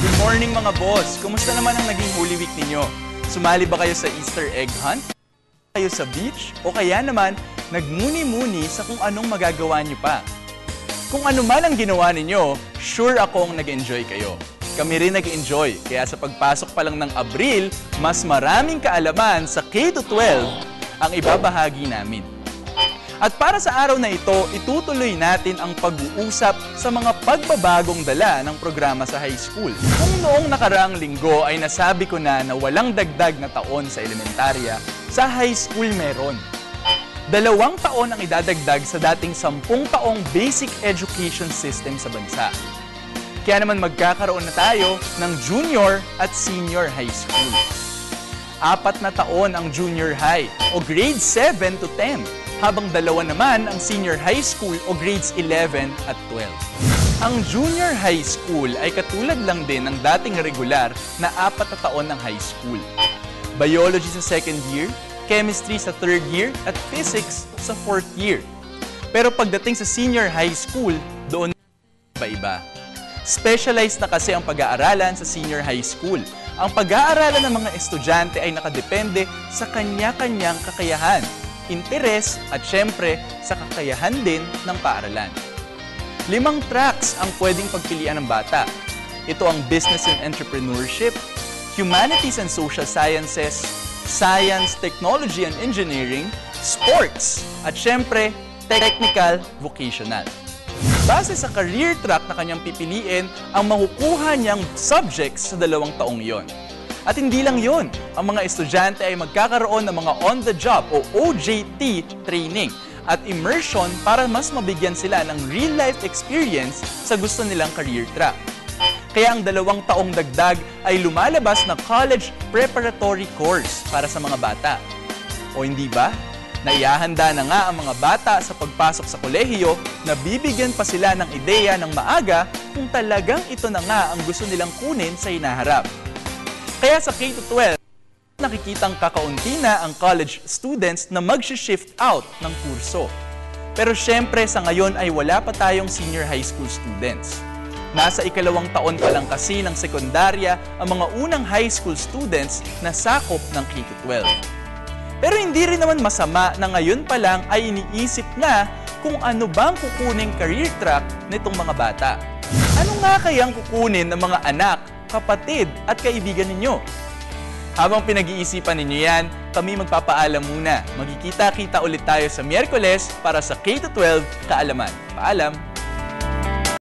Good morning mga boss! Kumusta naman ang naging Holy Week ninyo? Sumali ba kayo sa Easter egg hunt? Kayo sa beach? O kaya naman, nagmuni-muni sa kung anong magagawa nyo pa? Kung ano man ang ginawa ninyo, sure akong nag-enjoy kayo. Kami rin nag-enjoy, kaya sa pagpasok pa lang ng Abril, mas maraming kaalaman sa K-12 ang ibabahagi namin. At para sa araw na ito, itutuloy natin ang pag-uusap sa mga pagbabagong dala ng programa sa high school. Kung noong nakaraang linggo ay nasabi ko na walang dagdag na taon sa elementarya, sa high school meron. 2 taon ang idadagdag sa dating 10 taong basic education system sa bansa. Kaya naman magkakaroon na tayo ng junior at senior high school. 4 na taon ang junior high o grade 7 to 10. Habang 2 naman ang senior high school o grades 11 at 12. Ang junior high school ay katulad lang din ng dating regular na 4 na taon ng high school. Biology sa 2nd year, chemistry sa 3rd year, at physics sa 4th year. Pero pagdating sa senior high school, doon iba-iba. Specialized na kasi ang pag-aaralan sa senior high school. Ang pag-aaralan ng mga estudyante ay nakadepende sa kanya-kanyang kakayahan, interes at syempre sa kakayahan din ng paaralan. 5 tracks ang pwedeng pagpilian ng bata. Ito ang Business and Entrepreneurship, Humanities and Social Sciences, Science, Technology and Engineering, Sports, at syempre, Technical, Vocational. Base sa career track na kanyang pipiliin, ang makukuha niyang subjects sa 2 taong iyon. At hindi lang yun, ang mga estudyante ay magkakaroon ng mga on-the-job o OJT training at immersion para mas mabigyan sila ng real-life experience sa gusto nilang career track. Kaya ang 2 taong dagdag ay lumalabas na college preparatory course para sa mga bata. O hindi ba? Naihahanda na nga ang mga bata sa pagpasok sa kolehiyo na bibigyan pa sila ng ideya ng maaga kung talagang ito na nga ang gusto nilang kunin sa hinaharap. Kaya sa K-12, nakikitang kakaunti na ang college students na mag-shift out ng kurso. Pero syempre sa ngayon ay wala pa tayong senior high school students. Nasa 2 taon pa lang kasi ng sekundarya ang mga unang high school students na sakop ng K-12. Pero hindi rin naman masama na ngayon pa lang ay iniisip na kung ano bang kukuning career track nitong mga bata. Ano nga kayang kukunin ng mga anak, kapatid at kaibigan ninyo? Habang pinag-iisipan ninyo yan, kami magpapaalam muna. Magkikita-kita ulit tayo sa Miyerkules para sa K-12 Kaalaman. Paalam!